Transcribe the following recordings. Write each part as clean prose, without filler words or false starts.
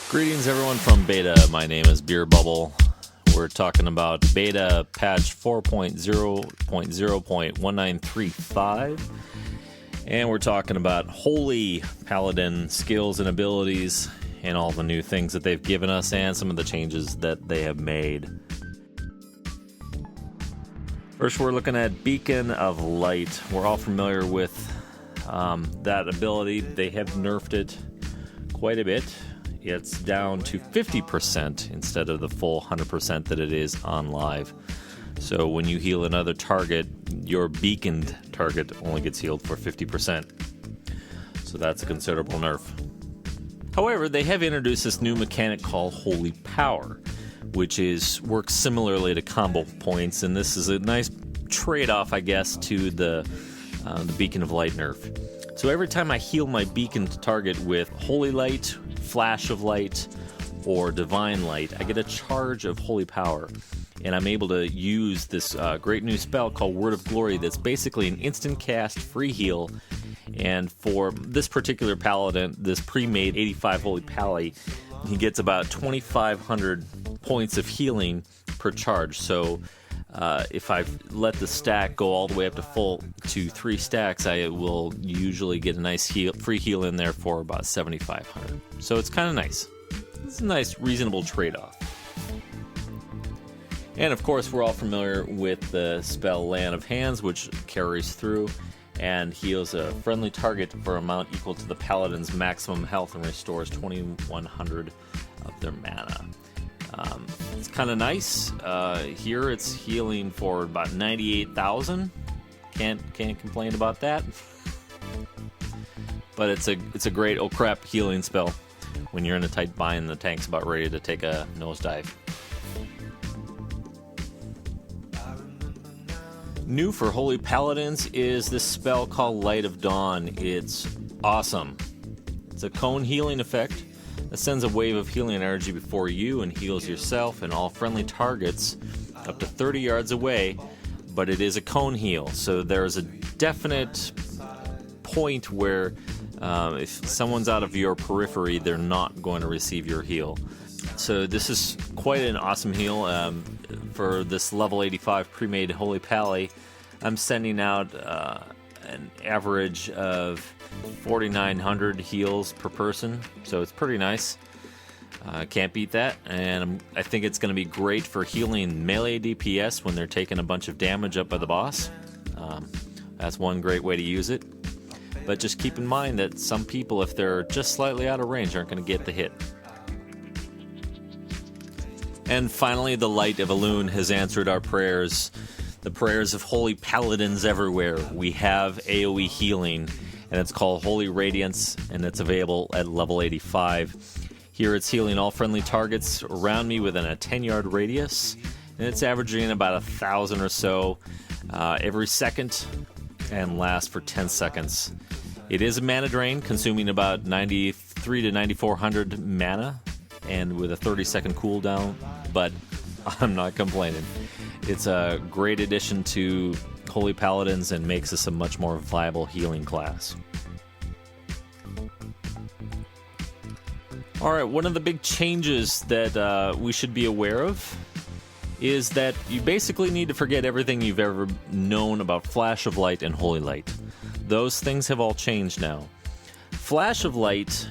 Greetings everyone from Beta. My name is Beer Bubble. We're talking about Beta patch 4.0.0.1935. And we're talking about Holy Paladin skills and abilities and all the new things that they've given us and some of the changes that they have made. First, we're looking at Beacon of Light. We're all familiar with that ability. They have nerfed it quite a bit. It's down to 50% instead of the full 100% that it is on live. So when you heal another target, your beaconed target only gets healed for 50%. So that's a considerable nerf. However, they have introduced this new mechanic called Holy Power, which works similarly to combo points, and this is a nice trade-off, I guess, to the Beacon of Light nerf. So every time I heal my beaconed target with Holy Light, Flash of Light, or Divine Light, I get a charge of Holy Power, and I'm able to use this great new spell called Word of Glory that's basically an instant cast free heal. And for this particular paladin, this pre-made 85 Holy Pally, he gets about 2,500 points of healing per charge. So if I let the stack go all the way up to 3 stacks, I will usually get a nice free heal in there for about 7,500. So it's kind of nice. It's a nice, reasonable trade-off. And of course, we're all familiar with the spell Land of Hands, which carries through and heals a friendly target for an amount equal to the paladin's maximum health and restores 2,100 of their mana. It's kind of nice. Here it's healing for about 98,000. Can't complain about that. But it's a great oh crap healing spell when you're in a tight bind and the tank's about ready to take a nosedive. New for Holy Paladins is this spell called Light of Dawn. It's awesome. It's a cone healing effect that sends a wave of healing energy before you and heals yourself and all friendly targets up to 30 yards away, but it is a cone heal, so there's a definite point where if someone's out of your periphery, they're not going to receive your heal. So this is quite an awesome heal. For this level 85 pre-made Holy Pally, I'm sending out an average of 4,900 heals per person, so it's pretty nice. Can't beat that, and I think it's going to be great for healing melee DPS when they're taking a bunch of damage up by the boss. That's one great way to use it. But just keep in mind that some people, if they're just slightly out of range, aren't going to get the hit. And finally, the Light of Elune has answered our prayers, the prayers of Holy Paladins everywhere. We have AoE healing, and it's called Holy Radiance, and it's available at level 85. Here it's healing all friendly targets around me within a 10-yard radius, and it's averaging about 1,000 or so every second and lasts for 10 seconds. It is a mana drain, consuming about 9,300 to 9,400 mana, and with a 30-second cooldown, but I'm not complaining. It's a great addition to Holy Paladins and makes us a much more viable healing class. Alright, one of the big changes that we should be aware of is that you basically need to forget everything you've ever known about Flash of Light and Holy Light. Those things have all changed now. Flash of Light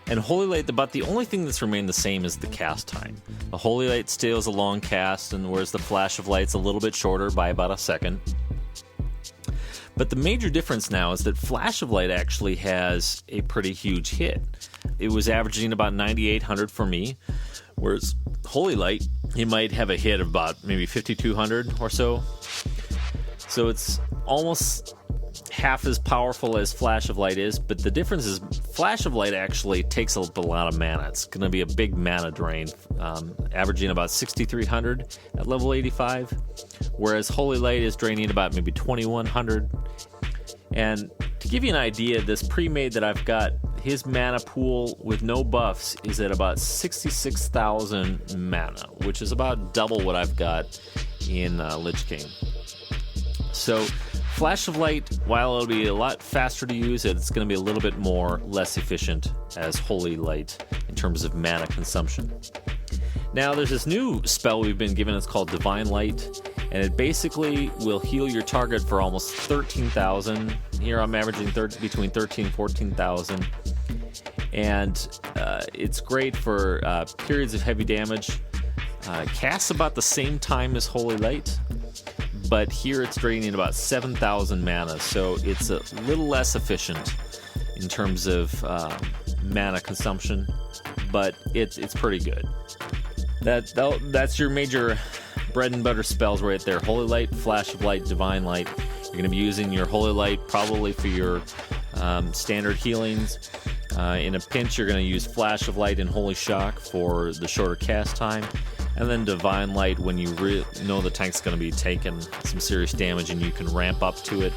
and Holy Light, about the only thing that's remained the same is the cast time. The Holy Light still is a long cast, and whereas the Flash of Light's a little bit shorter by about a second. But the major difference now is that Flash of Light actually has a pretty huge hit. It was averaging about 9,800 for me, whereas Holy Light, you might have a hit of about maybe 5,200 or so. So it's almost half as powerful as Flash of Light is, but the difference is Flash of Light actually takes up a lot of mana. It's going to be a big mana drain, averaging about 6,300 at level 85, whereas Holy Light is draining about maybe 2,100. And to give you an idea, this pre-made that I've got, his mana pool with no buffs is at about 66,000 mana, which is about double what I've got in Lich King. So Flash of Light, while it'll be a lot faster to use, it's going to be a little bit less efficient as Holy Light in terms of mana consumption. Now, there's this new spell we've been given. It's called Divine Light, and it basically will heal your target for almost 13,000. Here I'm averaging between 13,000 and 14,000. And it's great for periods of heavy damage. Casts about the same time as Holy Light, but here it's draining about 7,000 mana, so it's a little less efficient in terms of mana consumption, but it's pretty good. That's your major bread and butter spells right there. Holy Light, Flash of Light, Divine Light. You're going to be using your Holy Light probably for your standard healings. In a pinch, you're going to use Flash of Light and Holy Shock for the shorter cast time. And then Divine Light when you know the tank's going to be taking some serious damage and you can ramp up to it.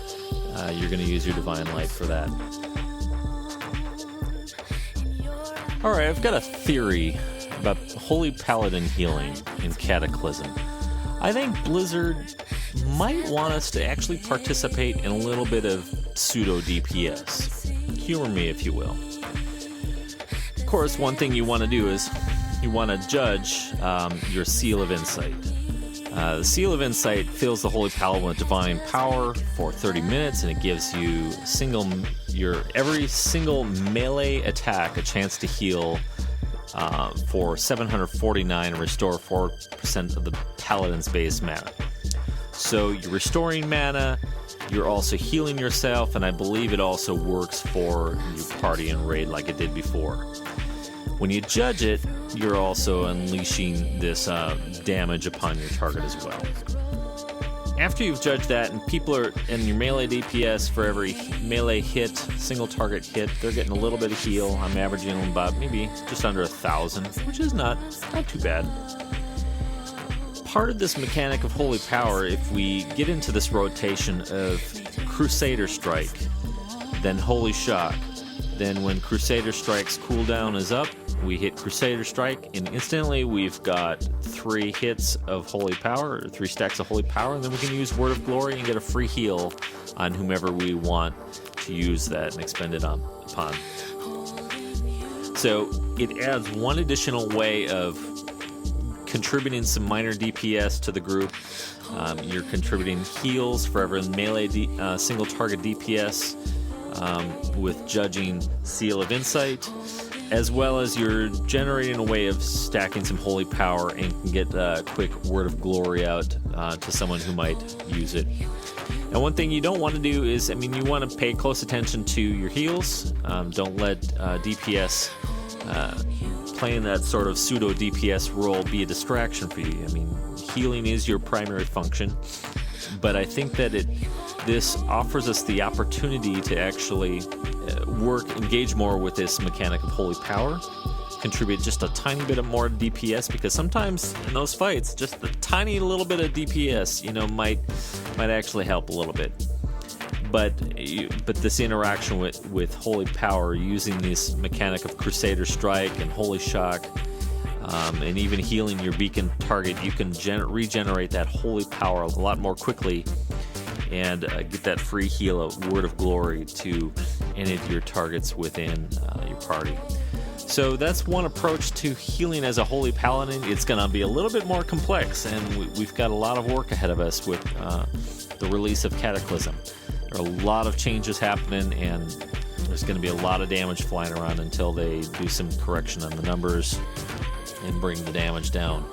You're going to use your Divine Light for that. Alright, I've got a theory about Holy Paladin healing in Cataclysm. I think Blizzard might want us to actually participate in a little bit of pseudo DPS. Humor me, if you will. Of course, one thing you want to do is you want to judge your Seal of Insight. The Seal of Insight fills the Holy Paladin with divine power for 30 minutes, and it gives you every single melee attack a chance to heal for 749 and restore 4% of the Paladin's base mana. So you're restoring mana, you're also healing yourself, and I believe it also works for your party and raid like it did before. When you judge it, you're also unleashing this damage upon your target as well. After you've judged that, and people are in your melee DPS for every melee hit, single target hit, they're getting a little bit of heal. I'm averaging about maybe just under 1,000, which is not too bad. Part of this mechanic of Holy Power, if we get into this rotation of Crusader Strike, then Holy Shock, then when Crusader Strike's cooldown is up, we hit Crusader Strike, and instantly we've got 3 hits of Holy Power, or 3 stacks of Holy Power, and then we can use Word of Glory and get a free heal on whomever we want to use that and expend it upon. So it adds one additional way of contributing some minor DPS to the group. You're contributing heals for every melee single target DPS with judging Seal of Insight, as well as you're generating a way of stacking some Holy Power and can get a quick Word of Glory out to someone who might use it. Now, one thing you don't want to do is, you want to pay close attention to your heals. Don't let DPS playing that sort of pseudo DPS role be a distraction for you. Healing is your primary function, but I think that this offers us the opportunity to actually engage more with this mechanic of Holy Power, contribute just a tiny bit of more DPS, because sometimes in those fights, just a tiny little bit of DPS, might actually help a little bit. But this interaction with Holy Power, using this mechanic of Crusader Strike and Holy Shock, and even healing your beacon target, you can regenerate that Holy Power a lot more quickly and get that free heal of Word of Glory to any of your targets within your party. So that's one approach to healing as a Holy Paladin. It's going to be a little bit more complex, and we've got a lot of work ahead of us with the release of Cataclysm. There are a lot of changes happening, and there's going to be a lot of damage flying around until they do some correction on the numbers and bring the damage down.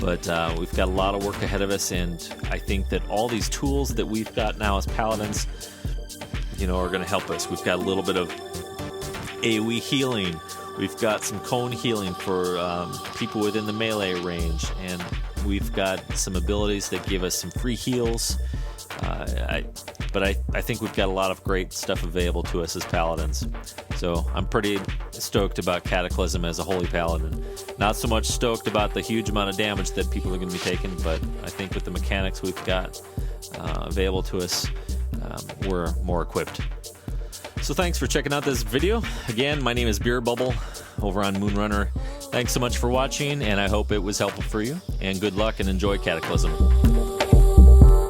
But we've got a lot of work ahead of us, and I think that all these tools that we've got now as Paladins, are going to help us. We've got a little bit of AoE healing. We've got some cone healing for people within the melee range, and we've got some abilities that give us some free heals. But I think we've got a lot of great stuff available to us as Paladins. So I'm pretty stoked about Cataclysm as a Holy Paladin. Not so much stoked about the huge amount of damage that people are going to be taking, but I think with the mechanics we've got available to us, we're more equipped. So thanks for checking out this video. Again, my name is Beer Bubble over on Moonrunner. Thanks so much for watching, and I hope it was helpful for you. And good luck and enjoy Cataclysm.